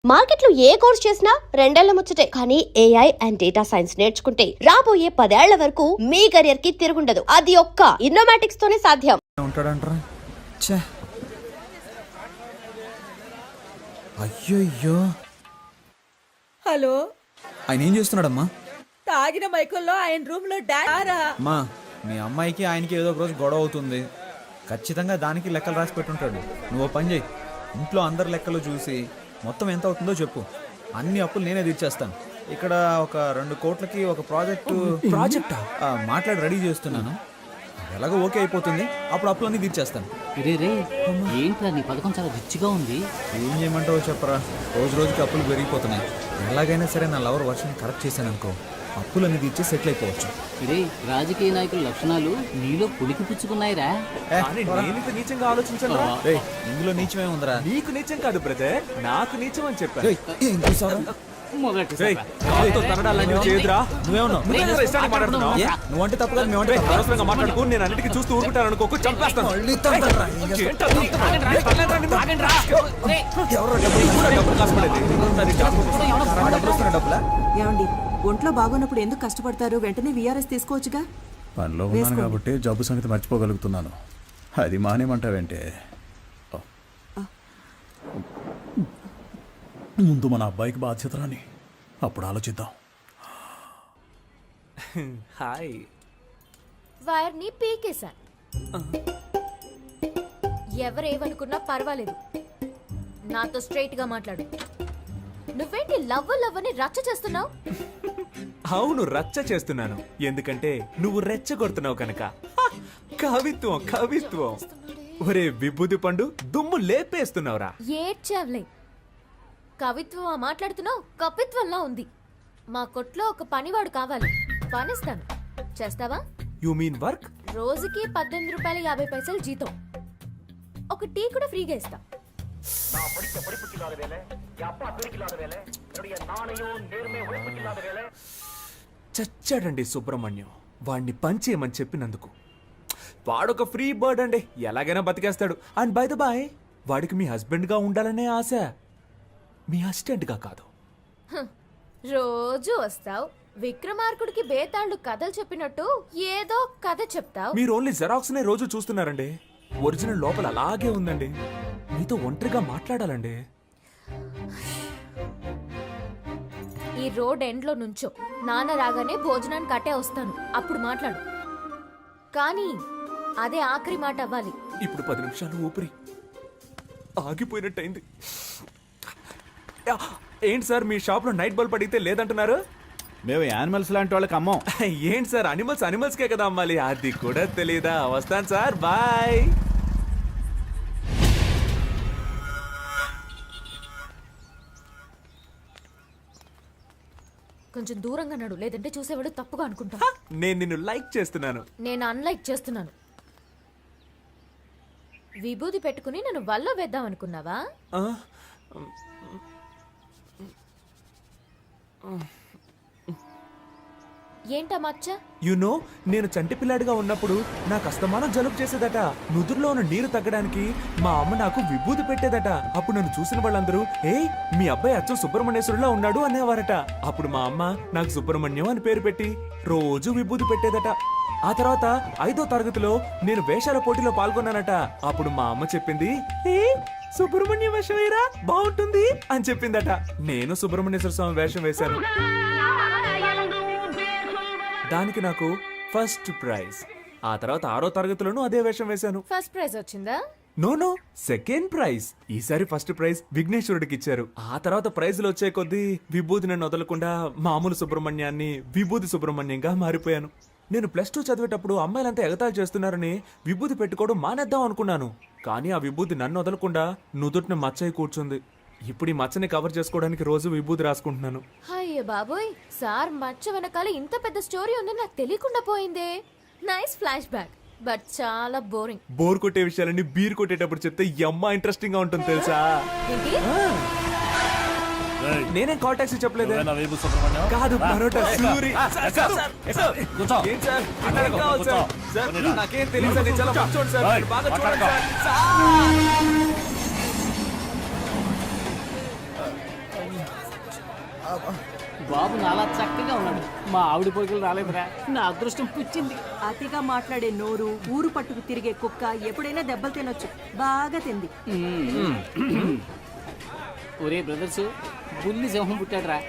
మార్కెట్లో ఏ కోర్స్ చేసినా రెండేళ్ల ముచ్చటే. కానీ ఏఐ అండ్ డేటా సైన్స్ నేర్చుకుంటే రాబోయే 10 ఏళ్ల వరకు మీ కెరియర్ కి తిరుగుండదు. అది ఒక్క ఇన్నోమాటిక్స్ తోనే సాధ్యం. అయ్యో హలో, ఆయన ఏం చేస్తున్నాడమ్మా? తాగిన మైకుల్లో ఆయన రూమ్ లో డారా. అమ్మా, మీ అమ్మాయికి ఆయనకి ఏదో ఒక రోజు గొడవ అవుతుంది. ఖచ్చితంగా దానికి లెక్కలు రాసి పెట్టుంటాడు. నువ్వు పని చేయి, ఇంట్లో అందరి లెక్కలు చూసి మొత్తం ఎంత అవుతుందో చెప్పు. అన్ని అప్పులు నేనే తీర్చేస్తాను. ఇక్కడ ఒక 2 కోట్లకి ఒక ప్రాజెక్టా మాట్లాడి రెడీ చేస్తున్నాను. ఎలాగో ఓకే అయిపోతుంది, అప్పుడు అప్పులన్నీ తీర్చేస్తాను. రే ఏంట్రా నీ పథకం చాలా రిచ్గా ఉంది. ఏం చేయమంటావో చెప్పరా, రోజు రోజుకి అప్పులు పెరిగిపోతున్నాయి. ఎలాగైనా సరే నా లవర్ వర్షన్ కరెక్ట్ చేశాను అనుకో, అప్పులన్నీ తీర్చి సెటిల్ అయిపోవచ్చు. రే రాజకీయ నాయకుల లక్షణాలు నీలో పులికి పుచ్చుకున్నాయిరా. నీచంగా ఆలోచించండి. ఇందులో నీచమే ఉందిరా. నీకు నీచం కాదు బ్రదర్, నాకు నీచం అని చెప్పాను. నువ్వంటే తప్పు కాదు, మేమంటే అనవసరంగా మాట్లాడుకో. నేను అన్నిటికీ చూస్తూ ఊరుకుంటాను అనుకోకు, చంపేస్తాను. ఏమండి, ఒంట్లో బాగున్నప్పుడు ఎందుకు కష్టపడతారు? వెంటనే విఆర్ఎస్ తీసుకోవచ్చుగా. పనిలో ఉన్నాను కాబట్టి జబ్బు సంగతి మర్చిపోగలుగుతున్నాను. అది మానేమంటావేంటే? ముందు మన అబ్బాయికి బాధ్యత రాని, అప్పుడు ఆలోచిద్దాం. హాయ్. వైర్ని పీకేశా. ఎవరేమనుకున్నా పర్వాలేదు, నాతో స్ట్రైట్ గా మాట్లాడు. నువ్వేంటి లవ్ అని రచ్చ చేస్తున్నావు? అవును, రచ్చ చేస్తున్నాను. ఎందుకంటే నువ్వు రెచ్చగొడుతున్నావు కనుక. కవిత్వం కవిత్వం. ఒరే విభూది పండు, దుమ్ము లేపేస్తున్నావురా. ఏడ్చావులే. కవిత్వం మాట్లాడుతున్నావు, కపిత్వంలా ఉంది. మా కొట్లో ఒక పనివాడు కావాలి, పనిస్తాను. చేస్తావా? You mean work? రోజుకి 18 రూపాయలు 50 పైసలు జీతం. ఒక టీ కూడా ఫ్రీగా ఇస్తా. చచ్చాడండి సుబ్రహ్మణ్యం, వాడిని పంచేయమని చెప్పినందుకు. వాడొక ఫ్రీ బర్డ్ అండి, ఎలాగైనా బతికేస్తాడు. అండ్ బై ద బాయ్, వాడికి మీ హస్బెండ్ గా ఉండాలనే ఆశ, మీ అసిస్టెంట్ గా కాదు. రోజు వస్తావు, విక్రమార్కుడికి బేతాళుడు కథలు చెప్పినట్టు ఏదో కథ చెప్తావు. మీరు ఓన్లీ జెరాక్స్ నే రోజు చూస్తున్నారండి. ఒరిజినల్ లోపల అలాగే ఉందండి. మీతో ఒంటరిగా మాట్లాడాలండి. ఈ రోడ్ ఎండ్ లో నుంచో, నాన్న రాగానే భోజనానికి అట్టే వస్తాను, అప్పుడు మాట్లాడు. కానీ అదే ఆఖరి మాట అవ్వాలి. ఇప్పుడు 10 నిమిషాలు ఊపిరి ఆగిపోయినట్టయింది. ఏంటి సార్, మీ షాప్ లో నైట్ బల్బ్ అడిగితే లేదంటున్నారు? మేము యానిమల్స్ లాంటి వాళ్ళకి అమ్మం. ఏంటి సార్, అనిమల్స్కే కదా అమ్మాలి, అది కూడా తెలీదా? వస్తాను సార్, బాయ్. కొంచెం దూరంగా నడు, లేదంటే చూసేవాడు తప్పుగా అనుకుంటా. నేను నిన్ను లైక్ చేస్తున్నాను. నేను అన్లైక్ చేస్తున్నాను. విభూది పెట్టుకుని నన్ను వల్ల వేద్దాం అనుకున్నావా? ఏంటా మచ్చ? యునో, నేను చంటి పిల్లాడిగా ఉన్నప్పుడు నాకు అస్తమానం జలుబు చేసేదట. నుదురులో ఉన్న నీరు తగ్గడానికి మా అమ్మ నాకు విభూది పెట్టేదట. అప్పుడు నన్ను చూసిన వాళ్ళందరూ, ఏయ్ మీ అబ్బాయి అచ్చం సుబ్రహ్మణ్యేశ్వరులా ఉన్నాడు అనేవారట. అప్పుడు మా అమ్మ నాకు సుబ్రహ్మణ్యం అని పేరు పెట్టి రోజు విభూది పెట్టేదట. ఆ తర్వాత 5వ తరగతిలో నేను వేషాల పోటీలో పాల్గొన్నానట. అప్పుడు మా అమ్మ చెప్పింది, ఏ సుబ్రహ్మణ్యం వేషం వేయరా, బాగుంటుంది అని చెప్పిందట. నేను సుబ్రహ్మణ్యేశ్వర స్వామి వేషం వేశాను. దానికి నాకు ఫస్ట్ ప్రైజ్. ఆ తర్వాత 6వ తరగతిలోనూ అదే వేషం వేశాను. ఫస్ట్ ప్రైజ్ వచ్చిందా? No, second prize. ఈసారి ఫస్ట్ ప్రైజ్ విఘ్నేశ్వరుడికి ఇచ్చారు. ఆ తర్వాత ప్రైజులు వచ్చే కొద్దీ విభూది నన్ను వదలకుండా మామూలు సుబ్రహ్మణ్యాన్ని విభూది సుబ్రహ్మణ్యంగా మారిపోయాను. నేను +2 చదివేటప్పుడు అమ్మాయిలంతా ఎగతాళి చేస్తున్నారని విభూది పెట్టుకోవడం మానేద్దాం అనుకున్నాను. కానీ ఆ విభూది నన్ను వదలకుండా నుదుటిని మచ్చయి కూర్చుంది. ఇప్పుడు ఈ మచ్చని కవర్ చేసుకోవడానికి రోజు విభూది రాసుకుంటున్నాను. అయ్యో బాబోయ్, సార్ మచ్చ వెనకాల ఇంత పెద్ద స్టోరీ ఉందని నాకు తెలియకుండా పోయిందే. నైస్ ఫ్లాష్ బ్యాక్, బట్ చాలా బోరింగ్. బోర్ కొట్టే విషయాలన్నీ బీర్ కొట్టేటప్పుడు చెప్తే అమ్మ ఇంట్రెస్టింగ్ గా ఉంటుంది తెలుసా? నేనేం కాల్ టాక్సీ చెప్పలేదు. కాదు, పరోటా సూరి. నాకేం తెలియదు సార్, చాలా మంచోడు సార్, బాగా చూడండి సార్. బాబు నాలా చక్కగా ఉన్నాడు. మా ఆవిడ పొరుగులు రాలేదురా, నా అదృష్టం పుచ్చింది. అతిగా మాట్లాడే నోరు, ఊరు పట్టుకు తిరిగే కుక్క ఎప్పుడైనా దెబ్బలు తినొచ్చు. బాగా తింది. ఒరే బ్రదర్స్, బుల్లి సింహం పుట్టాడురా,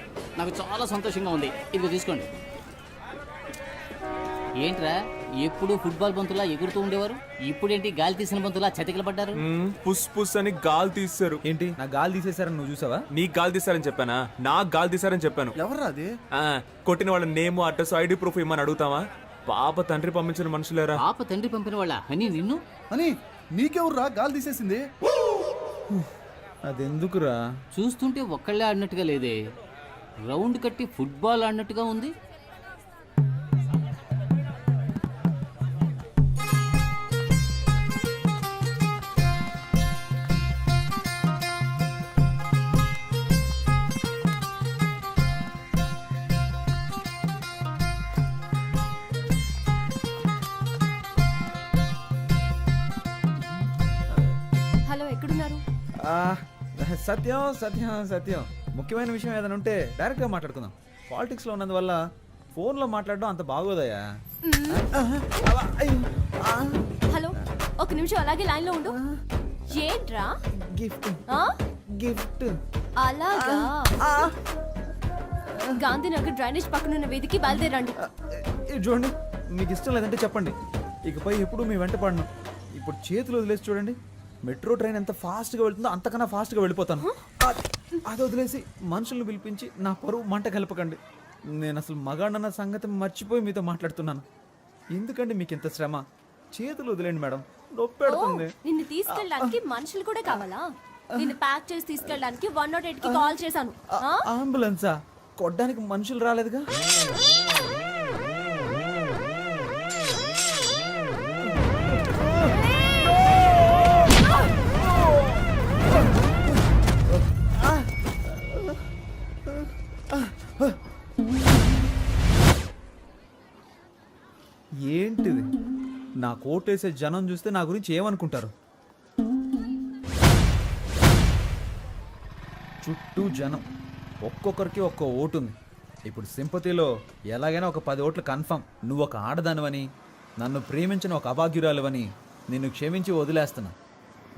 నాకు చాలా సంతోషంగా ఉంది. ఇదిగో తీసుకోండి. ఏంట్రా ఎప్పుడు ఫుట్బాల్ బంతులా ఎగురుతూ ఉండేవారు, ఇప్పుడేంటి గాలి తీసిన బంతులా చతికిల పడ్డారు? పుస్ పుస్ అని గాలి తీస్తారు. ఏంటి నా గాలి తీసేశారని నువ్వు చూసావా? నీకు గాలి తీసారని చెప్పానా? నాకు గాలి తీసారని చెప్పాను. ఎవర్రా అది? కొట్టిన వాళ్ళ నేమ్, అడ్రస్, ఐడి ప్రూఫ్ ఇమ్మని అడుగుతావా? పాప తండ్రి పంపించిన మనుషులేరా. పాప తండ్రి పంపిన వాళ్ళ అని నిన్ను అని నీకెవర్రా గాలి తీసేసింది? అదెందుకురా? చూస్తుంటే ఒక్కళ్ళే ఆడినట్టుగా లేదే, రౌండ్ కట్టి ఫుట్బాల్ ఆడినట్టుగా ఉంది. హలో, ఎక్కడున్నారు? ఆ, సత్యం సత్యం సత్యం ముఖ్యమైన విషయం ఏదైనా ఉంటే డైరెక్ట్గా మాట్లాడుకుందాం. పాలిటిక్స్లో ఉన్నందువల్ల ఫోన్లో మాట్లాడడం అంత బాగోదయ్యా. హలో, ఒక నిమిషం అలాగే లైన్ లో ఉండు. ఏంట్రా? గిఫ్ట్ ఆ? గిఫ్ట్. అలాగా. గాంధీనగర్ డ్రైనేజ్ పక్కనున్న వీధికి బయలుదేరండి. ఇది చూడండి, మీకు ఇష్టం లేదంటే చెప్పండి, ఇకపై ఎప్పుడు మీ వెంట పడను. ఇప్పుడు చేతులు వదిలేసి చూడండి, మెట్రో ట్రైన్ ఎంత ఫాస్ట్గా వెళ్తుందో అంతకన్నా ఫాస్ట్గా వెళ్ళిపోతాను. అది వదిలేసి మనుషులను పిలిపించి నా పరువు మంట కలపకండి. నేను అసలు మగాడన్న సంగతి మర్చిపోయి మీతో మాట్లాడుతున్నాను. ఎందుకండి మీకు ఇంత శ్రమ? చేతులు వదిలేండి మేడం, నొప్పి పెడుతుంది. నిన్ను తీసుకెళ్ళడానికి మనుషులు కూడా కావాలా? నిన్ను ప్యాక్ చేసి తీసుకెళ్ళడానికి 108 కి కాల్ చేశాను. ఆ? అంబులెన్సా? కొట్టడానికి మనుషులు రాలేదుగా. ఏంటిది? నా కోటేసే జనం చూస్తే నా గురించి ఏమనుకుంటారు? చుట్టూ జనం, ఒక్కొక్కరికి ఒక్కో ఓటు ఉంది. ఇప్పుడు సింపతిలో ఎలాగైనా ఒక 10 ఓట్లు కన్ఫర్మ్. నువ్వు ఒక ఆడదానివని, నన్ను ప్రేమించిన ఒక అభాగ్యురాలువని నిన్ను క్షమించి వదిలేస్తున్నా.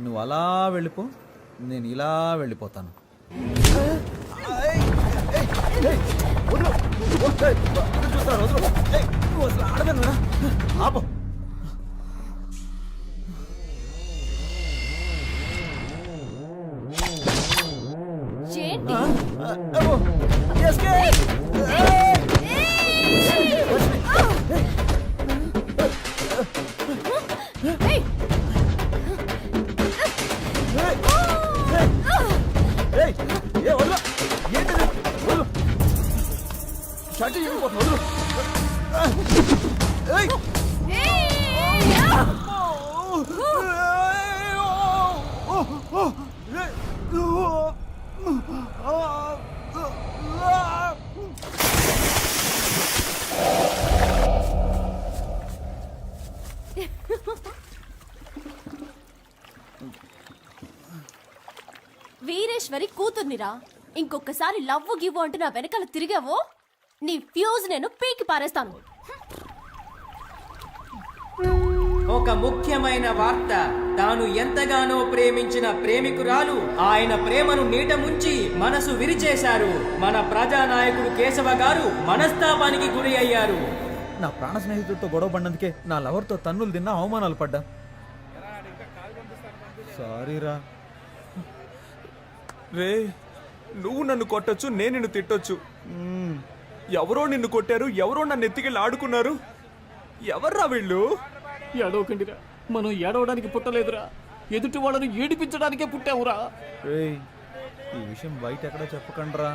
నువ్వు అలా వెళ్ళిపో, నేను ఇలా వెళ్ళిపోతాను. ఏంటి? ఏయ్! వీరేశ్వరి కూతుర్నిరా. ఇంకొకసారి లవ్వు గివ్వు అంటూ నా వెనకాల తిరిగావో నీ ఫ్యూజ్ నేను పీకి పారేస్తాను. ఒక ముఖ్యమైన వార్త. తాను ఎంతగానో ప్రేమించిన ప్రేమికురాలు ఆయన ప్రేమను నీట ముంచి మనసు విరిచేశారు. మన ప్రజానాయకుడు కేశవ గారు మనస్తాపానికి గురి అయ్యారు. నా ప్రాణ స్నేహితుడితో గొడవ పడినందుకే నా లవర్తో తన్నులు తిన్నా, అవమానాలు పడ్డా. సారీరా. రే, నువ్వు నన్ను కొట్టొచ్చు, నేను నిన్ను తిట్టొచ్చు. ఎవరో నిన్ను కొట్టారు, ఎవరో నన్ను ఎత్తికెళ్ళి ఆడుకున్నారు. ఎవర్రా వీళ్ళు? ఏడవకండిరా, మనం ఏడవడానికి పుట్టలేదురా, ఎదుటి వాళ్ళను ఏడిపించడానికే పుట్టావురా. రేయ్, ఈ విషయం బయట ఎక్కడ చెప్పకండ్రా.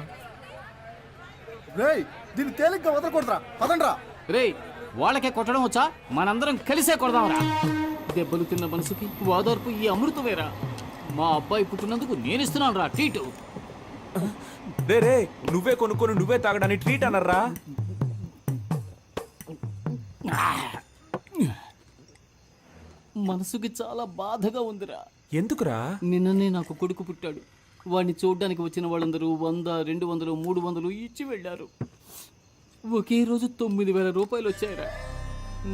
రేయ్, దీన్ని తేలిగ్గా వదలకూడదురా, పదండ్రా. రేయ్, వాళ్ళకే కొట్టడం వచ్చా? మనందరం కలిసే కొడదాంరా. దెబ్బలు తిన్న మనసుకి ఓదార్పు ఈ అమృతమేరా. మా అబ్బాయి పుట్టినందుకు నేను ఇస్తున్నాను రా ట్రీట్. రే, నువ్వే కొనుక్కొని నువ్వే తాగడానికి ట్రీట్ అన్నారా? మనసుకి చాలా బాధగా ఉందిరా. ఎందుకురా? నిన్ననే నాకు కొడుకు పుట్టాడు. వాడిని చూడ్డానికి వచ్చిన వాళ్ళందరూ 100, 200, 300 ఇచ్చి వెళ్ళారు. ఒకే రోజు 9,000 రూపాయలు వచ్చాయిరా.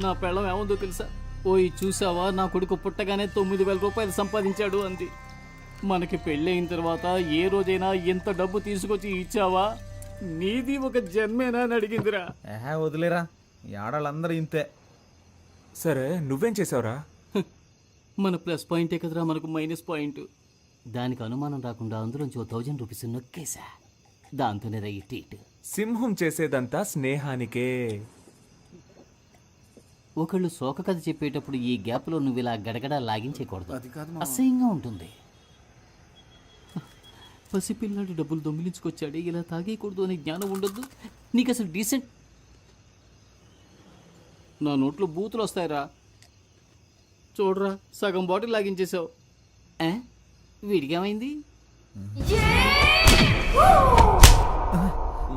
నా పెళ్ళం ఏముందో తెలుసా? ఓయ్ చూసావా, నా కొడుకు పుట్టగానే 9,000 రూపాయలు సంపాదించాడు అంది. మనకి పెళ్ళయిన తర్వాత ఏ రోజైనా ఎంత డబ్బు తీసుకొచ్చి ఇచ్చావా? నీది ఒక జన్మేనా అని అడిగిందిరా. వదిలేరా, ఈ ఆడాళ్ళందరూ ఇంతే. సరే నువ్వేం చేసావురా? మన ప్లస్ పాయింటే కదరా మనకు మైనస్ పాయింట్. దానికి అనుమానం రాకుండా అందులోంచి 1000 రూపీస్ నొక్కేసా. దాంతోనే రైట్. సింహం చేసేదంతా స్నేహానికే. ఒకళ్ళు శోక కథ చెప్పేటప్పుడు ఈ గ్యాప్లో నువ్వు ఇలా గడగడ లాగించేయకూడదు, అసహ్యంగా ఉంటుంది. పసిపిల్లాడు డబ్బులు దొంగిలించుకొచ్చాడే, ఇలా తాగేయకూడదు అనే జ్ఞానం ఉండొద్దు నీకు అసలు. డీసెంట్. నా నోట్లో బూతులు వస్తాయిరా. చూడరా, సగం బాటిల్ లాగించేసావు. వీడికేమైంది?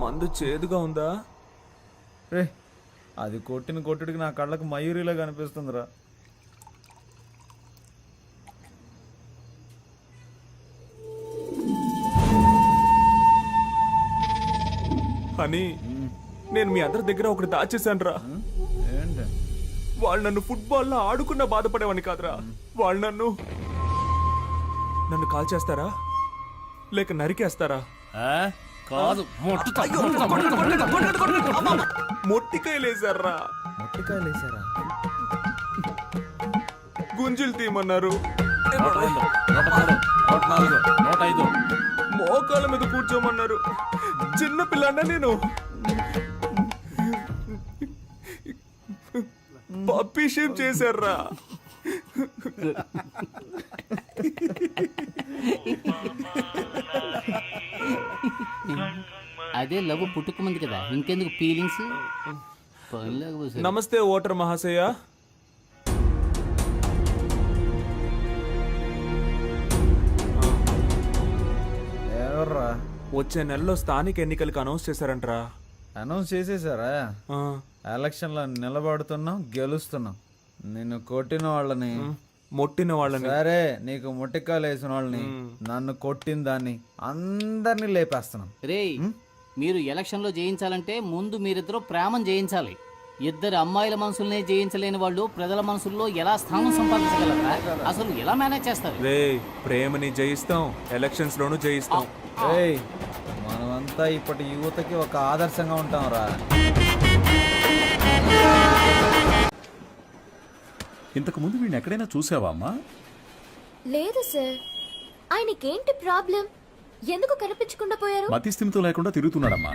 మందు చేదుగా ఉందా? రే, అది కొట్టిన కొట్టుడికి నా కళ్ళకు మయూరిలా కనిపిస్తుందిరా. అని నేను మీ అందరి దగ్గర ఒకటి దాచేశాను రా. ఏంటి? వాళ్ళు నన్ను ఫుట్బాల్లో ఆడుకున్నా బాధపడేవాడిని కాదురా. వాళ్ళు నన్ను కాల్ చేస్తారా లేక నరికేస్తారా? కాదు, మొట్టికాయలేసారా? మొట్టికాయలేసారా? గుంజులు తీయమన్నారు. మోకాళ్ళ మీద కూర్చోమన్నారు. చిన్న పిల్లన్న నేను. పప్పీ షేప్ చేశారా? అదే లవ్ పుట్టుకమంది కదా, ఇంకెందుకు ఫీలింగ్స్? నమస్తే ఓటర్ మహాశయ. ఎవర్రా? వచ్చే నెలలో స్థానిక ఎన్నికలకు అనౌన్స్ చేశారంటరా. అనౌన్స్ చేసేసారా? ఎలక్షన్లో నిలబడుతున్నాం, గెలుస్తున్నాం. నిన్ను కొట్టిన వాళ్ళని, మొట్టిన వాళ్ళని, సరే నీకు ముట్టికాయలు వేసిన వాళ్ళని, నన్ను కొట్టిన దాన్ని అందరినీ లేపేస్తున్నాం. రేయ్, మీరు ఎలక్షన్లో జయించాలంటే ముందు మీరిద్దరూ ప్రేమను జయించాలి. ఇద్దరు అమ్మాయిల మనసుల్నే జయించలేని వాళ్ళు ప్రజల మనసుల్లో ఎలా స్థానం సంపాదించగలరా? అసలు ఎలా మేనేజ్ చేస్తారు? రే, ప్రేమని జయిస్తాం, ఎలక్షన్స్ లోను జయిస్తాం. ఏయ్, మనమంతా ఇప్పటి యువతకి ఒక ఆదర్శంగా ఉంటాం రా. ఇంతకు ముందు వీడిని ఎక్కడైనా చూసావా అమ్మా? లేదు సార్. ఆయనకేంటి ప్రాబ్లం? ఎందుకు కనిపించకుండా పోయారు? మతి స్థిమితం లేకుండా తిరుగుతున్నాడమ్మా.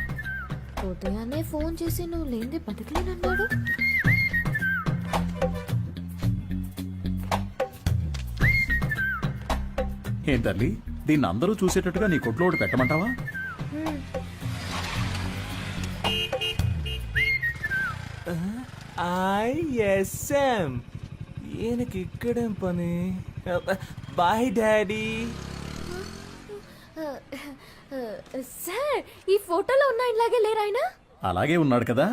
ఉదయాన్నే ఫోన్ చేసి నువ్వు లేనిదే బతకలేనన్నాడు. ఏం తల్లి, దీన్ని అందరూ చూసేటట్టుగా నీ కొట్లో ఒకటి పెట్టమంటావా? ఐఎస్ఎం ఈయనకి ఇక్కడేం పని? Bye daddy. సార్, ఈ ఫోటోలో ఉన్న ఇలాగే లేరు ఆయన? అలాగే ఉన్నాడు కదా.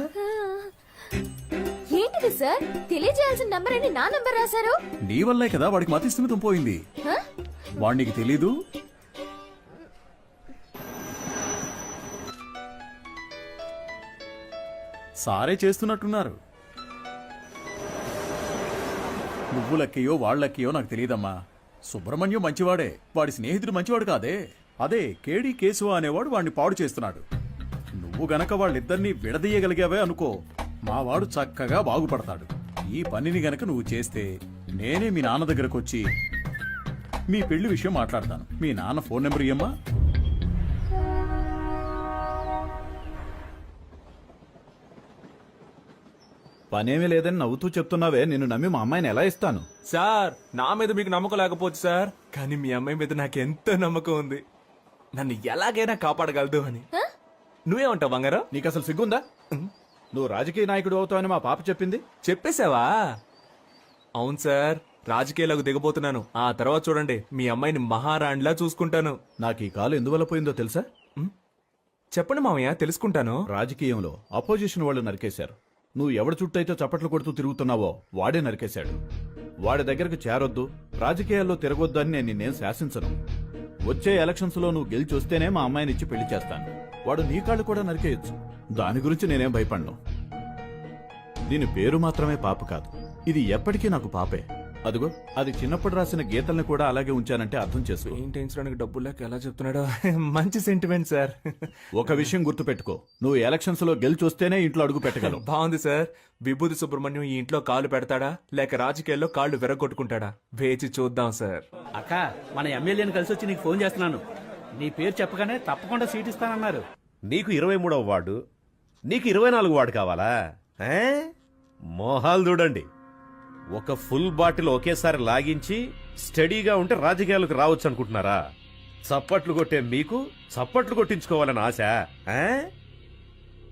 ఏంటిది సార్? తెలియజేయాల్సిన నంబర్ అని నా నంబర్ రాశారు. నీ వల్లే కదా వాడికి మతి స్థిమితం పోయింది. వాడికి తెలీదు. సారే చేస్తున్నట్టున్నారు. నువ్వు లక్కయో వాళ్ళక్కయో నాకు తెలియదమ్మా. సుబ్రహ్మణ్యం మంచివాడే, వాడి స్నేహితుడు మంచివాడు కాదే. అదే కేడి కేశవ అనేవాడు వాడిని పాడు చేస్తున్నాడు. నువ్వు గనక వాళ్ళిద్దరినీ విడదీయగలిగావే అనుకో, మావాడు చక్కగా బాగుపడతాడు. ఈ పనిని గనక నువ్వు చేస్తే నేనే మీ నాన్న దగ్గరకు వచ్చి మీ పెళ్లి విషయం మాట్లాడతాను. మీ నాన్న ఫోన్ నెంబర్ ఇయ్యమ్మా. పనేమీ లేదని నవ్వుతూ చెప్తున్నావే, నిన్ను నమ్మి మా అమ్మాయిని ఎలా ఇస్తాను? సార్, నా మీద మీకు నమ్మకం లేకపోవచ్చు సార్, కానీ మీ అమ్మాయి మీద నాకు ఎంతో నమ్మకం ఉంది. నన్ను ఎలాగైనా కాపాడగలదు అని. నువ్వేమంటావు బంగారం? నీకు అసలు సిగ్గుందా? నువ్వు రాజకీయ నాయకుడు అవుతావని మా పాప చెప్పింది. చెప్పేశావా? అవును సార్, రాజకీయాలకు దిగబోతున్నాను. ఆ తర్వాత చూడండి, మీ అమ్మాయిని మహారాణిలా చూసుకుంటాను. నాకు ఈ కాలు ఎందువల్ల పోయిందో తెలుసా? చెప్పండి మామయ్య, తెలుసుకుంటాను. రాజకీయంలో అపోజిషన్ వాళ్ళు నరికేశారు. నువ్వు ఎవడి చుట్టూ అయితే చప్పట్లు కొడుతూ తిరుగుతున్నావో వాడే నరికేశాడు. వాడి దగ్గరకు చేరొద్దు, రాజకీయాల్లో తిరగొద్దు అని నేను నిన్నేం శాసించను. వచ్చే ఎలక్షన్స్ లో నువ్వు గెలిచి వస్తేనే మా అమ్మాయిని ఇచ్చి పెళ్లి చేస్తాను. వాడు నీ కాళ్ళు కూడా నరికేయచ్చు. దాని గురించి నేనేం భయపడను. దీని పేరు మాత్రమే పాప కాదు, ఇది ఎప్పటికీ నాకు పాపే. అదిగో అది చిన్నప్పుడు రాసిన గీతల్ని కూడా అలాగే ఉంచానంటే అర్థం చేసుకో. పెయింటించడానికి డబ్బులు లేక ఎలా చెప్తున్నాడో. మంచి సెంటిమెంట్ సార్. ఒక విషయం గుర్తుపెట్టుకో, నువ్వు ఎలక్షన్స్ లో గెలిచి వస్తేనే ఇంట్లో అడుగు పెట్టగలవు. బాగుంది సార్. విభూతి సుబ్రహ్మణ్యం ఈ ఇంట్లో కాలు పెడతాడా లేక రాజకీయాల్లో కాళ్ళు విరగొట్టుకుంటాడా? వేచి చూద్దాం సార్. అక్క, మన ఎమ్మెల్యేని కలిసి వచ్చి నీకు ఫోన్ చేస్తున్నాను. నీ పేరు చెప్పగానే తప్పకుండా సీట్ ఇస్తానన్నారు. నీకు 23వ వార్డు, నీకు 24 వార్డు కావాలా? మోహాలు చూడండి. ఒక ఫుల్ బాటిల్ ఒకేసారి లాగించి స్టడీగా ఉంటే రాజకీయాలకు రావచ్చు అనుకుంటున్నారా? చప్పట్లు కొట్టే మీకు చప్పట్లు కొట్టించుకోవాలని ఆశ?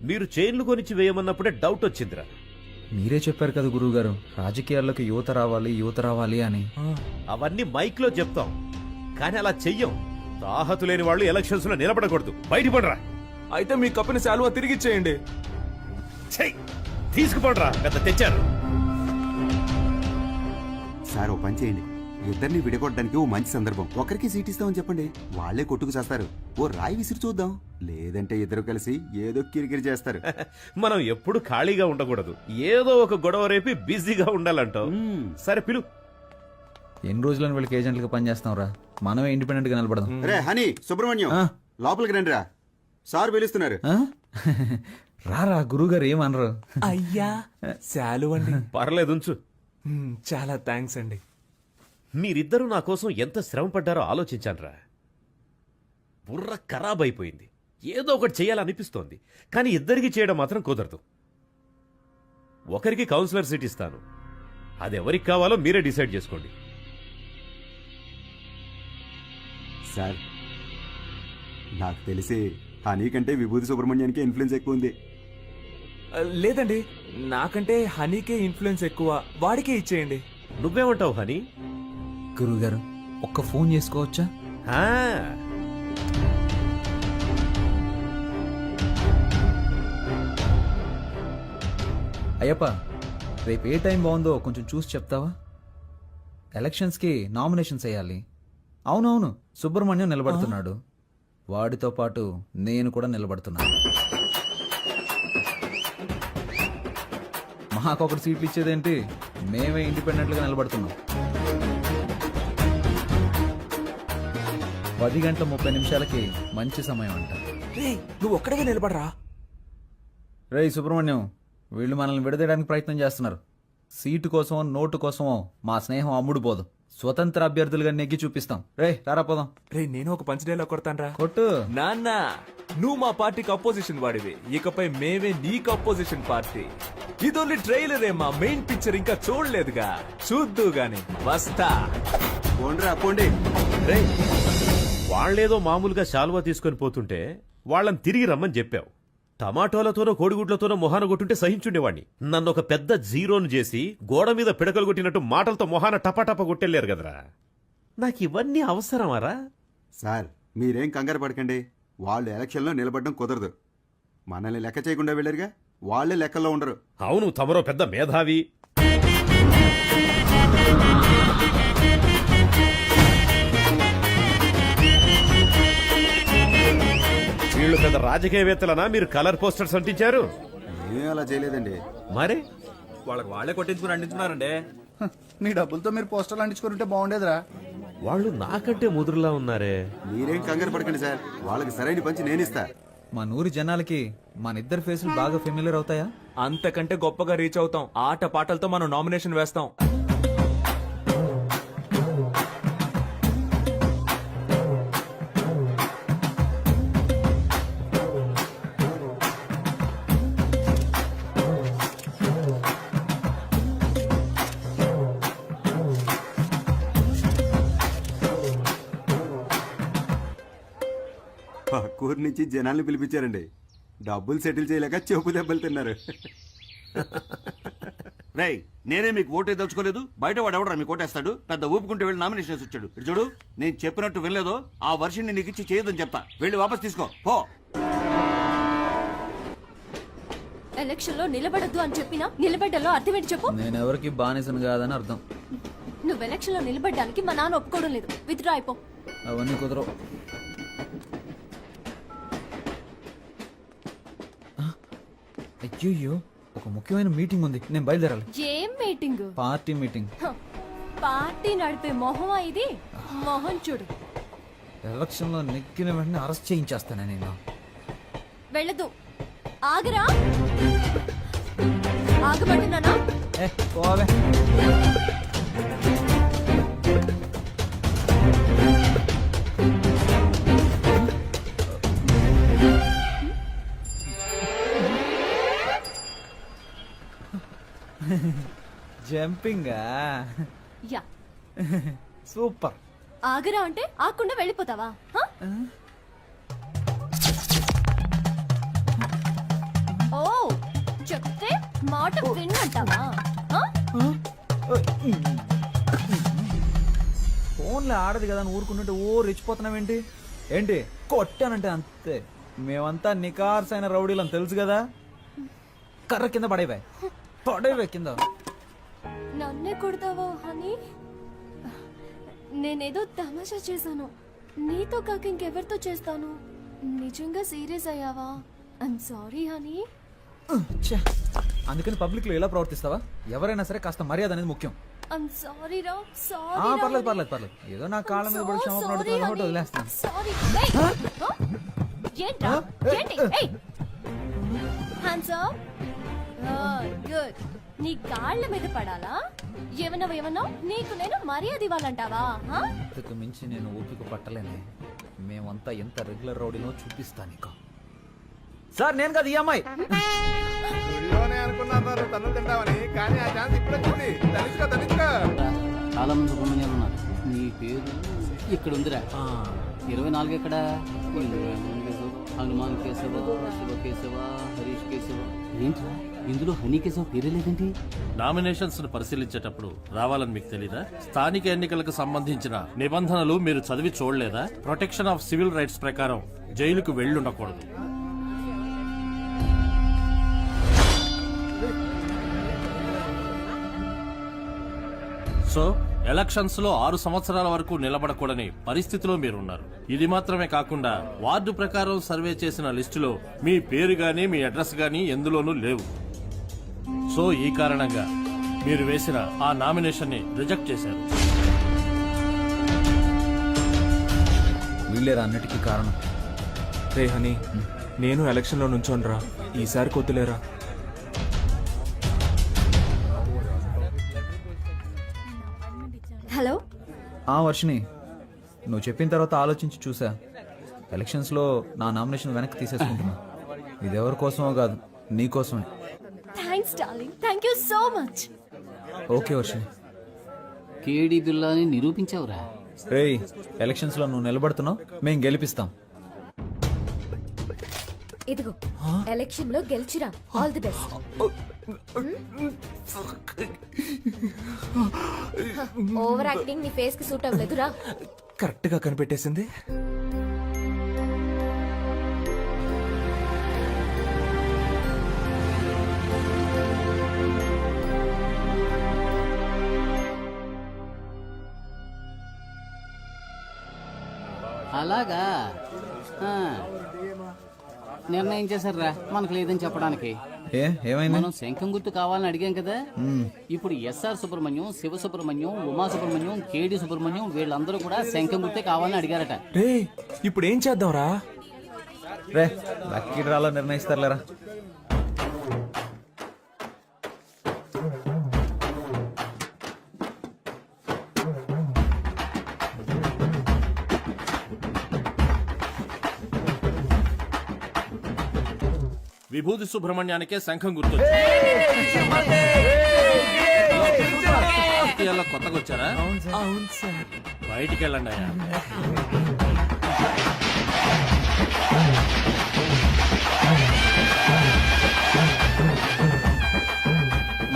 మీరు చైన్లు కొనిచ్చి వేయమన్నప్పుడే డౌట్ వచ్చిందిరా. మీరే చెప్పారు కదా గురువుగారు, రాజకీయాల్లోకి యువత రావాలి అని. అవన్నీ మైక్ లో చెప్తాం, కానీ అలా చెయ్యం. తాహతు లేని వాళ్ళు ఎలక్షన్స్ లో నిలబడకూడదు. బయటపడరా. అయితే మీ కప్పిన శాలువా తిరిగిచ్చేయండి. తీసుకుపడరా, పెద్ద తెచ్చారు. సార్ ఓ పని చేయండి, ఇద్దరిని విడగొట్టడానికి ఓ మంచి సందర్భం. ఒకరికి సీట్ ఇస్తామని చెప్పండి, వాళ్లే కొట్టుకు చేస్తారు. ఓ రాయి విసిరి చూద్దాం. లేదంటే ఇద్దరు కలిసి ఏదో కిరికిరి చేస్తారు. మనం ఎప్పుడు ఖాళీగా ఉండకూడదు, ఏదో ఒక గొడవ రేపి బిజీగా ఉండాలంటావు. సరే పిలు. ఎన్ని రోజులని వీళ్ళకి ఏజెంట్లుగా పనిచేస్తాం రా, మనమే ఇండిపెండెంట్ గా నిలబడదాం. రే హనీ, సుబ్రహ్మణ్యం లోపలికి రండి రా, సార్ పిలుస్తున్నారు. రారా, గురువుగారు ఏమనరు. అయ్యా శాలువండి. పర్లేదు ఉంచు. చాలా థ్యాంక్స్ అండి. మీరిద్దరూ నా కోసం ఎంత శ్రమ పడ్డారో ఆలోచించానురా. బుర్ర ఖరాబ్ అయిపోయింది. ఏదో ఒకటి చేయాలనిపిస్తోంది, కానీ ఇద్దరికి చేయడం మాత్రం కుదరదు. ఒకరికి కౌన్సిలర్ సీట్ ఇస్తాను, అది ఎవరికి కావాలో మీరే డిసైడ్ చేసుకోండి. సార్ నాకు తెలిసి హనీ కంటే విభూతి సుబ్రహ్మణ్యానికి ఇన్ఫ్లుయెన్స్ ఎక్కువ ఉంది. లేదండి, నాకంటే హనీకే ఇన్ఫ్లుయెన్స్ ఎక్కువ, వాడికే ఇచ్చేయండి. నువ్వేమంటావు హనీ? గురువుగారు ఒక్క ఫోన్ చేసుకోవచ్చా? అయ్యప్ప, రేపు ఏ టైం బాగుందో కొంచెం చూసి చెప్తావా? ఎలక్షన్స్కి నామినేషన్స్ వేయాలి. అవునవును, సుబ్రహ్మణ్యం నిలబడుతున్నాడు, వాడితో పాటు నేను కూడా నిలబడుతున్నాను. మాకొకటి సీట్లు ఇచ్చేదేంటి, మేమే ఇండిపెండెంట్గా నిలబడుతున్నాం. 10:30 మంచి సమయం అంట. నువ్వు ఒక్కడిగా నిలబడరా. రేయ్ సుబ్రహ్మణ్యం, వీళ్ళు మనల్ని విడదీయడానికి ప్రయత్నం చేస్తున్నారు. సీటు కోసమో నోటు కోసమో మా స్నేహం అమ్ముడు పోదు. స్వతంత్ర అభ్యర్థులుగా నెగ్గి చూపిస్తాం. రే రారా పోదాం. రే నేను ఒక పంచ్ డైలాగ్ కొడతాను. కొట్టు. నాన్న, నువ్వు మా పార్టీకి అపోజిషన్ వాడివి, ఇకపై మేమే నీకు అపోజిషన్ పార్టీ. ఇదోన్లీ ట్రైలరే, మా మెయిన్ పిక్చర్ ఇంకా చూడలేదుగా, చూద్దు గాని వస్తా. పోండి. వాళ్లేదో మామూలుగా శాలువా తీసుకొని పోతుంటే వాళ్ళని తిరిగి రమ్మని చెప్పావు. టమాటోలతోనో కోడిగుడ్లతోనో మొహాన కొట్టుంటే సహించుండేవాణ్ణి. నన్ను ఒక పెద్ద జీరోను చేసి గోడ మీద పిడకలు కొట్టినట్టు మాటలతో మొహాన టపాటప కొట్టెళ్ళారు కదరా. నాకు ఇవన్నీ అవసరమారా? సార్ మీరేం కంగారు పడకండి, వాళ్ళు ఎలక్షన్లో నిలబడడం కుదరదు. మనల్ని లెక్క చేయకుండా వెళ్ళారుగా, వాళ్ళే లెక్కల్లో ఉండరు. అవును, తమరో పెద్ద మేధావి. వీళ్ళు పెద్ద రాజకీయవేత్తలనా మీరు కలర్ పోస్టర్స్ అంటించారు? ఏం అలా చేయలేదండి. మరి వాళ్ళకి వాళ్ళే కొట్టించుకుని అంటించున్నారండి. మీ డబ్బులతో మీరు పోస్టర్లు అంటించుకుంటే బాగుండేదిరా. వాళ్ళు నాకంటే ముదురులా ఉన్నారే. మీరేం కంగారు పడకండి సార్, వాళ్ళకి సరైన పంచి నేనిస్తా. మా నూరి జనాలకి మన ఇద్దరు ఫేసులు బాగా ఫెమిలియర్ అవుతాయా? అంతకంటే గొప్పగా రీచ్ అవుతాం. ఆట పాటలతో మనం నామినేషన్ వేస్తాం. పక్కూరు నుంచి జనాల్ని పిలిపించారండి. డబ్బులు సెటిల్ చేయలేక చెవు దెబ్బలు తిన్నారు. రేయ్, నేనే మీకు ఓటే దలుచుకోలేదు, బయట వాడు ఎవడరా మీకు ఓటేస్తాడు? పెద్ద ఊపుకుంటే వెళ్ళి నామినేషన్ వచ్చాడు. ఇటు చూడు, నేను చెప్పినట్టు వెళ్ళలేదో ఆ వర్షిని నీకు ఇచ్చి చేయదని చెప్తా. వెళ్ళి వాపస్ తీసుకో పో. ఎలక్షన్ లో నిలబడద్దు అని చెప్పినా నిలబడ్డలో అర్థం ఏంటి చెప్పు? నేనెవరికి బానిసను కాదని అర్థం. నువ్వు ఎలక్షన్ లో నిలబడ్డానికి మా నాన్న ఒప్పుకోవడం లేదు. విత్డ్రా అయిపో. అవన్నీ కుదరవు. అయ్యో, ఒక ముఖ్యమైన మీటింగ్ ఉంది, నేను బయలుదేరాలి. ఏం మీటింగ్? Party meeting. పార్టీ నడిపే మొహమా ఇది? మొహం చూడు. ఎలక్షన్లో నెగ్గిన వెంటనే అరెస్ట్ చేయించేస్తాను నేను. వెళ్ళదు. ఆగరా. ఆగబడున్నానా? పోవే. జంపింగా? యా. సూపర్. ఆగరా అంటే ఆకుండా వెళ్ళిపోతావా? హ? ఓ, చెప్తే మాట విన్నంటావా? హ? ఫోన్లో ఆడదు కదా అని ఊరుకుంటుంటే ఓ రెచ్చిపోతున్నావేంటి? ఏంటి కొట్టానంటే అంతే. మేమంతా నికార్సైన రౌడీలని తెలుసు కదా. కర్ర కింద పడేవే కింద. నన్నే కొడతావా హనీ? నేనేదో తమాషా చేశాను. నీతో కాక ఇంకెవరితో చేస్తాను? నిజంగా సీరియస్ అయ్యావా? I'm sorry honey. ఛే, అందుకని పబ్లిక్ లో ఎలా ప్రవర్తిస్తావా? ఎవరైనా సరే కాస్త మర్యాద అనేది ముఖ్యం. ఐమ్ సారీ రా. సారీ. పర్లేదు. ఏదో నా కాళ్ళ మీద పడి క్షమాపణ అడుగుతున్నాను కాబట్టి వదిలేస్తాను. సారీ. ఏంట్రా? ఏంటి? ఏయ్, హ్యాండ్స్ అప్. గుడ్. నీ కాళ్ళ మీద పడాలా? ఏమన్నా నీకు నేను మర్యాద ఇవ్వాలంటావా? ఇంతకు మించి నేను ఓపిక పట్టలేనే. మేమంతా ఎంత రెగ్యులర్ రౌడీలో చూపిస్తా నీకు. సార్ నేను కదా ఈ అమ్మాయి. చాలా మంది సుబ్రహ్మణ్యాలు ఉన్నారు. నీ పేరు ఇక్కడ ఉందిరా. 24 ఎక్కడ? హనుమాన్ కేశవ, శివ కేశవ, హరీష్ కేశవ. ఏంట్రా ఇందులో హనీ కేశవ పేరే లేదేంటి? నామినేషన్స్ ను పరిశీలించేటప్పుడు రావాలని మీకు తెలీదా? స్థానిక ఎన్నికలకు సంబంధించిన నిబంధనలు మీరు చదివి చూడలేదా? ప్రొటెక్షన్ ఆఫ్ సివిల్ రైట్స్ ప్రకారం జైలుకు వెళ్ళుండకూడదు. సో ఎలక్షన్స్ లో 6 సంవత్సరాల వరకు నిలబడకూడని పరిస్థితిలో మీరున్నారు. ఇది మాత్రమే కాకుండా వార్డు ప్రకారం సర్వే చేసిన లిస్టులో మీ పేరు గానీ మీ అడ్రస్ గానీ ఎందులోనూ లేవు. సో ఈ కారణంగా మీరు వేసిన ఆ నామినేషన్ ని రిజెక్ట్ చేశారు. వీళ్ళేరా అన్నిటికీ కారణం. రే హనీ, నేను ఎలక్షన్లో నుంచోనరా. ఈసారి కొద్దులేరా. హలో. వర్షిని, నువ్వు చెప్పిన తర్వాత ఆలోచించి చూసా. ఎలక్షన్స్ లో నా నామినేషన్ వెనక్కి తీసేసుకుంటున్నా. ఇది ఎవరి కోసమో కాదు, నీ కోసమే. Thanks darling. Thank you so much. Okay Varshini. కేడి బిల్లాని నిరూపించావురా. రేయ్, ఎలక్షన్స్ లో నువ్వు నిలబడుతున్నావు, మేం గెలిపిస్తాం. ఇదిగో ఎలక్షన్ లో గెలిచిరా. All the best. Over acting నీ ఫేస్ కి సూట్ అవ్వలేదురా. కరెక్ట్ గా కనిపెట్టేసింది. అలాగా నిర్ణయం చేశారా మనకు లేదని చెప్పడానికి? ఏమైంది? మనం శంఖం గుర్తు కావాలని అడిగాం కదా. ఇప్పుడు ఎస్ఆర్ సుబ్రహ్మణ్యం, శివ సుబ్రహ్మణ్యం, ఉమా సుబ్రహ్మణ్యం, కేడి సుబ్రహ్మణ్యం వీళ్ళందరూ కూడా శంఖం గుర్తే కావాలని అడిగారట. రే, ఇప్పుడు ఏం చేద్దాంరా? రే, లక్కీ డ్రాలో నిర్ణయిస్తారులేరా. విభూతి సుబ్రహ్మణ్యానికే శంఖం గుర్తు. కొత్తగా వచ్చారా? అవును సార్. బయటికి వెళ్ళండి అయ్యా.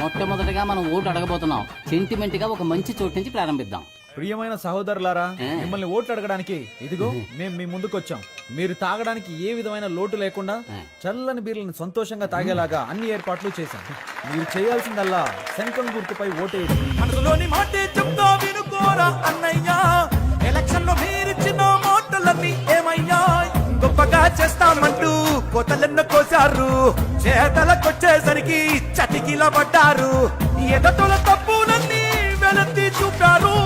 మొట్టమొదటిగా మనం ఓటు అడగబోతున్నాం. సెంటిమెంట్ గా ఒక మంచి చోటు నుంచి ప్రారంభిద్దాం. ప్రియమైన సహోదరులారా, మిమ్మల్ని ఓట్లు అడగడానికి ఇదిగో మేము మీ ముందుకు వచ్చాం. మీరు తాగడానికి ఏ విధమైన లోటు లేకుండా చల్లని బీర్లను సంతోషంగా తాగేలాగా అన్ని ఏర్పాట్లు చేశాం. మీరు చేయాల్సిందల్లా శంఖం గుర్తుపై ఓటేయండి. ఎలక్షన్ లో మీరిచ్చిన మాటలన్నీ ఏమయ్యా? గొప్పగా చేస్తామంటూ కోతలెన్న కోసారు, చేతలకొచ్చేసరికి చతికిల పడ్డారు. ఎదటల తప్పులన్నీ వెలత్తి చూపారు,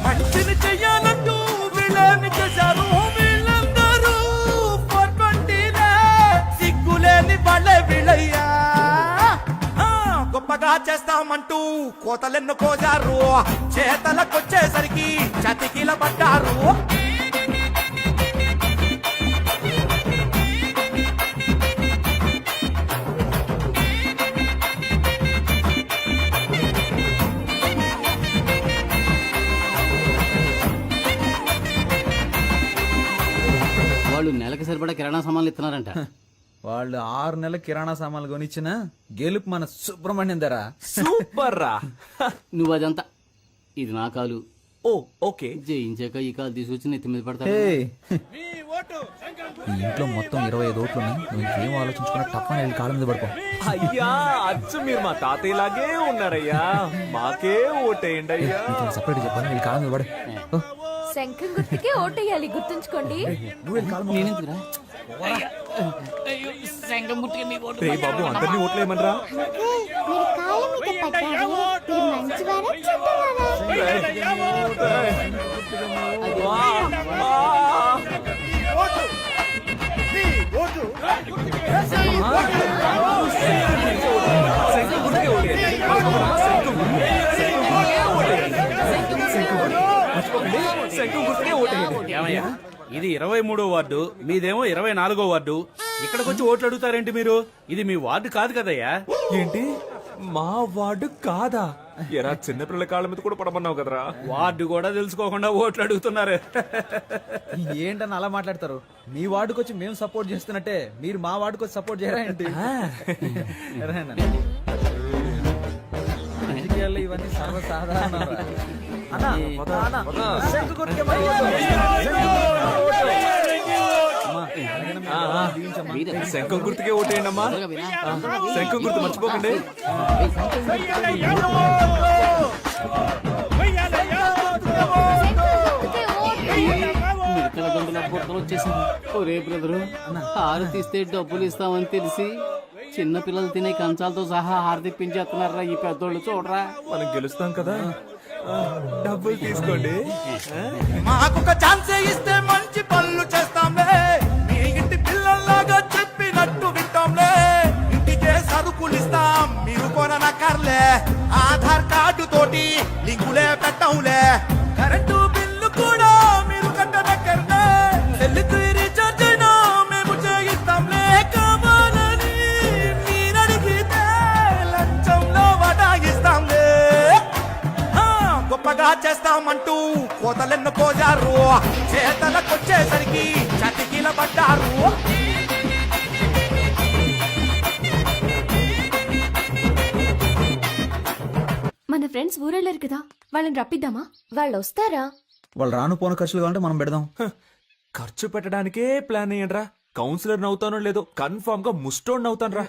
మంచిని చెయ్యాలంటూ వీళ్ళని చేశారు. వీళ్ళందరూ 420 సిగ్గులేని వాళ్ళే వీళ్ళయ్యా. గొప్పగా చేస్తామంటూ కోతలెన్ను కోసారు, చేతలకొచ్చేసరికి చతికిల పడ్డారు. వాళ్ళు నెలకి సరిపడా కిరాణా సామాన్లు ఇస్తున్నారంట. వాళ్ళు 6 నెలల కిరాణా సామాన్లు కొనిచ్చిన గెలుపు మన సుబ్రహ్మణ్యం ధర. సూపర్ రా. నువ్వు అదంతా, ఇది నా కాలు. ఓ ఓకే. జయించాక ఈ కాలు తీసుకొచ్చి నెత్తి మీద పడతా. ఏయ్, ఈ ఇంట్లో మొత్తం 25 ఓట్లు ఉన్నాయి. నువ్వు ఇంకేం ఆలోచించుకున్నా తప్పని వెళ్ళి కాళ్ళ మీద పడుకో. అయ్యా అచ్చు మీరు మా తాతయ్యలాగే ఉన్నారయ్యా, మాకే ఓటేయండి అయ్యా. సపరేట్ చెప్పాను, వెళ్ళి కాళ్ళ మీద పడు. ఓ, శంఖం గుర్తుకే ఓటేయాలి, గుర్తుంచుకోండి. నువ్వు వెళ్ళి కాళ్ళ మీద నేనెందుకురా? శంఖం గుర్తుకే మీ ఓటు. రే బాబు అందరినీ ఓట్లేయమనరా. మీరు కాళ్ళ మీద పడ్డారు, మీరు మంచివారా చెడ్డవారా? ఏమయ్యా ఇది 23వ వార్డు, మీదేమో 24వ వార్డు. ఇక్కడికి వచ్చి ఓట్లు అడుగుతారేంటి మీరు? ఇది మీ వార్డు కాదు కదయ్యా. ఏంటి మా వార్డు కాదా? ఎరా చిన్నపిల్లల కాళ్ళ మీద కూడా పడమన్నావు కదరా. వార్డు కూడా తెలుసుకోకుండా ఓట్లు అడుగుతున్నారు. ఏంటని అలా మాట్లాడతారు? మీ వార్డుకి వచ్చి మేము సపోర్ట్ చేస్తున్నట్టే మీరు మా వార్డుకి వచ్చి సపోర్ట్ చేయరా ఏంటి? రాజకీయాల్లో ఇవన్నీ సర్వసాధారణ. శంఖం గుర్తుకే ఓటేయండి అమ్మా. శంఖం గుర్తు మర్చిపోకండి. మిడతల గంటల పొట్టలు వచ్చేసింది. ఒరే బ్రదరు, హారు తీస్తే డబ్బులు ఇస్తామని తెలిసి చిన్న పిల్లలు తినే కంచాలతో సహా హారు తెప్పించేస్తున్నారా ఈ పెద్దోళ్ళు. చూడరా, మనం గెలుస్తాం కదా, డబ్బులు తీసుకోండి. మాకొక ఛాన్స్ ఇస్తే మంచి పనులు చేస్తాంలే, మీ ఇంటి పిల్లల్లాగా చెప్పినట్టు వింటాంలే. ఇంటికే సరుకులు ఇస్తాం, మీరు కొననక్కర్లే. ఆధార్ కార్డు తోటి లింకులే పెట్టంలే. కరెంటు బిల్లు కూడా మీరు కట్టనక్కర్లే. సెల్లుకు రీఛార్జ్ అయినా మేము చేయిస్తాంలే. కావాలని మీరడిగితే లంచంలో వడాయిస్తాంలే. గొప్పగా చేస్తామంటూ కోతలెన్ను కోజారు, చేతలకొచ్చేసరికి చతికిల పడ్డారు. మన ఫ్రెండ్స్ ఊరెళ్ళారు కదా, వాళ్ళని రప్పిద్దామా? వాళ్ళు వస్తారా? వాళ్ళు రాను పోను ఖర్చులు కావాలంటే మనం పెడదాం. ఖర్చు పెట్టడానికే ప్లాన్ అయ్యండ్రా. కౌన్సిలర్ నవ్వుతానో లేదో కన్ఫర్మ్ గా ముస్టోడ్ నవ్వుతాను రా.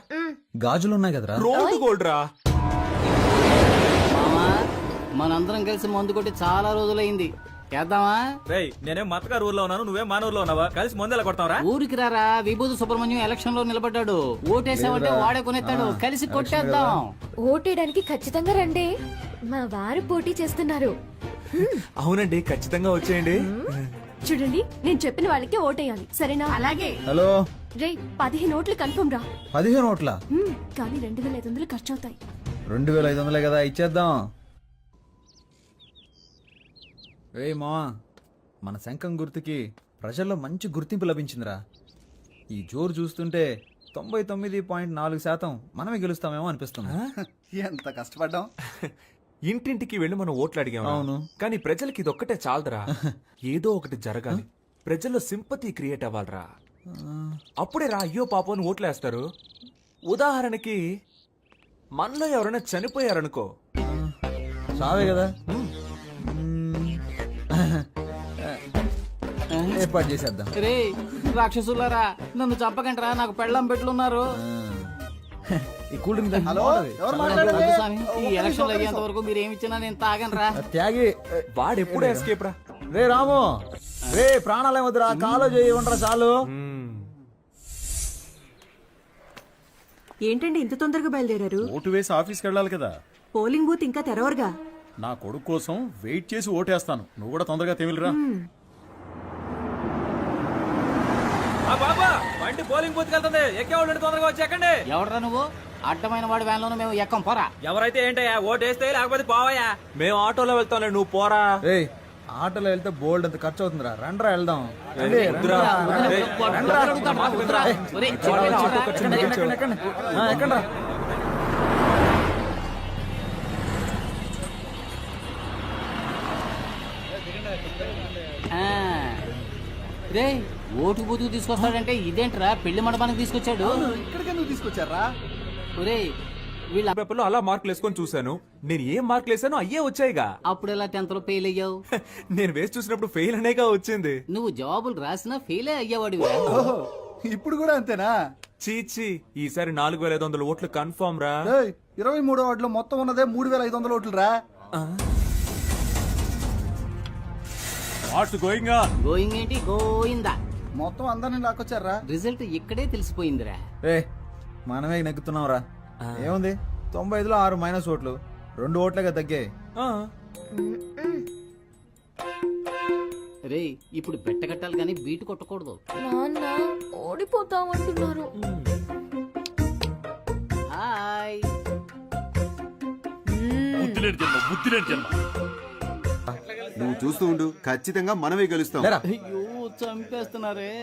గాజులు ఉన్నాయి కదరా. రోడ్ గోల్డ్ రా. మామా, మనందరం కలిసి మందు కొట్టి చాలా రోజులైంది. చేద్దామా? నేనేం మతగారు ఊర్లో ఉన్నాను, నువ్వేం మన ఊర్లో ఉన్నావా? కలిసి ముందెలా కొడతావరా? ఊరికి రారా, విభూతి సుబ్రహ్మణ్యం ఎలక్షన్ లో నిలబడ్డాడు. ఓటేసామంటే వాడే కొనేస్తాడు. కలిసి కొట్టేద్దాం. ఓటేయడానికి ఖచ్చితంగా రండి, మా వారు పోటీ చేస్తున్నారు. అవునండి, ఖచ్చితంగా వచ్చేయండి. చూడండి, నేను చెప్పిన వాళ్ళకి ఓటేయాలి, సరేనా? అలాగే. హలో రే, 15 ఓట్లు కన్ఫర్మ్ రా. 15 ఓట్ల? కానీ 2500 ఖర్చు అవుతాయి. 2500 కదా, ఇచ్చేద్దాం. ఏయ్ మా, మన శంఖం గుర్తుకి ప్రజల్లో మంచి గుర్తింపు లభించిందిరా. ఈ జోరు చూస్తుంటే 99.4% మనమే గెలుస్తామేమో అనిపిస్తుంది. ఎంత కష్టపడ్డాం. ఇంటింటికి వెళ్ళి మనం ఓట్లు అడిగాం. అవును. కానీ ప్రజలకి ఇదొక్కటే చాలదురా. ఏదో ఒకటి జరగాలి, ప్రజల్లో సింపతి క్రియేట్ అవ్వాలిరా. అప్పుడే రా అయ్యో పాపం అని ఓట్లేస్తారు. ఉదాహరణకి మనలో ఎవరైనా చనిపోయారనుకో, సావే కదా, ఏర్పాటు చేసేద్దాం. రే రాక్షసులారా, నన్ను చంపకంటరా, నాకు పెళ్ళం పెట్లున్నారు. ఈ కూల్ డ్రింక్ ఈ ఎలక్షన్ అయ్యేంత వరకు మీరు ఏమి ఇచ్చినా నేను తాగనరా. త్యాగి వాడెప్పుడు ఎస్కేప్ రా. రే రాము, రే ప్రాణాలే వద్దురా, కాలో చేయి ఉండరా చాలు. ఏంటండి ఇంత తొందరగా బయలుదేరారు? ఓటు వేసి ఆఫీస్కి వెళ్ళాలి కదా. పోలింగ్ బూత్ ఇంకా తెరవరుగా. నా కొడుకు కోసం వెయిట్ చేసి ఓటేస్తాను. నువ్వు కూడా తొందరగా తెమిలిరా. బాబా బండి పోలింగ్ బూత్ వెళ్తుంది, ఎక్కేవాళ్ళు తొందరగా వచ్చి ఎక్కండి. ఎవడరా నువ్వు? అడ్డమైన వాడి వ్యాన్లోనూ మేము ఎక్కం పోరా. ఎవరైతే ఏంటయ్యా, ఓటు వేస్తే లేకపోతే పోవాయా. మేము ఆటోలో వెళ్తాంలే, నువ్వు పోరా. రే ఆటోలో వెళ్తే బోల్డ్ అంత ఖర్చు అవుతుందిరా, రండ్రా వెళ్దాం. ఎక్కండ్రా. రే ఓటు బూతుకు తీసుకొస్తాడంటే ఇదేంట్రా, పెళ్లి మండపానికి తీసుకొచ్చాడు. ఇక్కడికే నువ్వు తీసుకొచ్చారా? ఒరే వీళ్ళ పేపర్లో అలా మార్కులు వేసుకొని చూశాను. నేను ఏం మార్కులు వేసానో అయ్యే వచ్చాయిగా. అప్పుడు ఎలా 10th లో ఫెయిల్ అయ్యావు? నేను వేసి చూసినప్పుడు ఫెయిల్ అనేగా వచ్చింది. నువ్వు జవాబులు రాసినా ఫెయిలే అయ్యేవాడు. ఇప్పుడు కూడా అంతేనా? చీచి, ఈసారి 4500 ఓట్లు కన్ఫర్మ్ రా. 23వ వార్డులో మొత్తం ఉన్నదే 3500 ఓట్లు రా. What's going on? గోయింగ్ ఏంటి, గోయిందా. మొత్తం అందరిని లాక్కొచ్చారా? రిజల్ట్ ఇక్కడే తెలిసిపోయిందిరా. రే మనమే నెగ్గుతున్నాం రా. ఏముంది, 95లో 6 మైనస్ ఓట్లు, 2 ఓట్లుగా తగ్గాయి. రే ఇప్పుడు బెట్ట కట్టాలి కానీ బీటు కొట్టకూడదు. నాన్న ఓడిపోతామంటున్నారు. హాయ్. నువ్వు చూస్తూ ఉండు, ఖచ్చితంగా మనమే గెలుస్తాం. అయ్యో చంపేస్తున్నారే.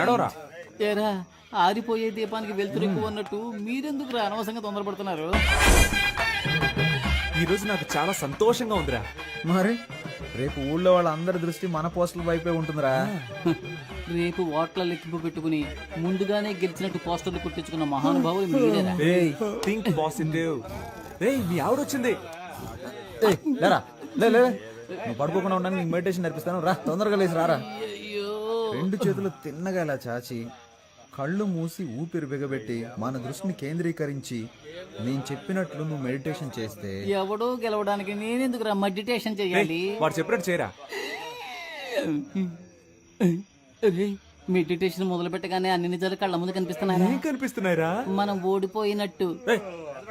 నడవరా. ఏరా ఆరిపోయే దీపానికి వెళ్తురు ఎక్కువ అన్నట్టు మీరెందుకు అనవసరంగా తొందరపడుతున్నారు? ఈ రోజు నాకు చాలా సంతోషంగా ఉందిరా. మరి రేపు ఊళ్ళో వాళ్ళందరి దృష్టి మన పోస్టుల వైపే ఉంటుందిరా. రేపు ఓట్ల లెక్కింపు పెట్టుకుని ముందుగానే గెలిచినట్టు పోస్టర్లు కుట్టించుకున్న మహానుభావులు మీరేరా. Think positive. రేయ్ మీ ఆవిడ వచ్చింది. లేరా, లే నువ్వు పడుకోకుండా ఉండడానికి నీకు మెడిటేషన్ నేర్పిస్తాను రా. తొందరగా లేచి రారా. 2 చేతులు తిన్నగా ఇలా చాచి, కళ్ళు మూసి ఊపిరి బిగబెట్టి మన దృష్టిని కేంద్రీకరించి నేను చెప్పినట్లు నువ్వు మెడిటేషన్ చేస్తే ఎవడో గెలవడానికి నేనెందుకురా మెడిటేషన్ చెయ్యాలి? వాడు చెప్పినట్టు చేయరా. మెడిటేషన్ మొదలు పెట్టగానే అన్ని నిజాలు కళ్ళ ముందు కనిపిస్తున్నాయి. ఏం కనిపిస్తున్నాయిరా? మనం ఓడిపోయినట్టు.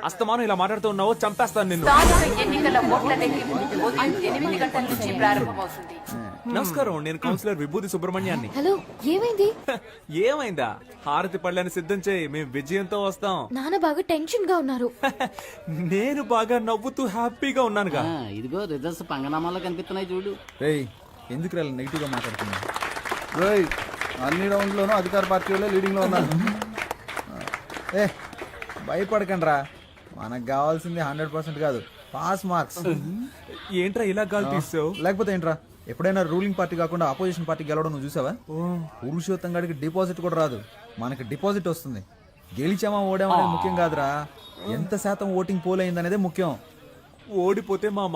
అస్తమానం ఇలా మాట్లాడుతూ ఉన్నావు, చంపేస్తాను నిన్ను. ఎన్నికల ఓట్ల లెక్కింపు ఉదయం 8 గంటల నుంచి ప్రారంభమవుతుంది. నమస్కారం, నేను కౌన్సిలర్ విభూతి సుబ్రహ్మణ్యాన్ని. హలో, ఏమైంది? ఏమైందా? హారతి పళ్ళని సిద్ధం చేయి, మేము విజయంతో వస్తాం. నాన్న బాగా టెన్షన్ గా ఉన్నారు. నేను బాగా నవ్వుతూ హ్యాపీగా ఉన్నానుగా. ఇదిగో రిజల్ట్స్ పంగనామాలో కనిపిస్తున్నాయి చూడు. రేయ్ ఎందుకు నెగిటివ్ గా మాట్లాడుతున్నా? అన్ని రౌండ్లోనూ అధికార పార్టీ వాళ్ళే లీడింగ్ లో ఉన్నారు. భయపడకండి రా, మనకు కావాల్సింది 100% కాదు, పాస్ మార్క్స్. ఏంట్రా ఇలా గాలి తీసావు? లేకపోతే ఏంట్రా, ఎప్పుడైనా రూలింగ్ పార్టీ కాకుండా ఆపోజిషన్ పార్టీ గెలవడం నువ్వు చూసావా? పురుషోత్తం గాడికి డిపాజిట్ కూడా రాదు, మనకి డిపాజిట్ వస్తుంది. గెలిచామా ఓడామా అనేది ముఖ్యం కాదురా, ఎంత శాతం ఓటింగ్ పోల్ అయింది అనేదే ముఖ్యం. ఓడిపోతే మా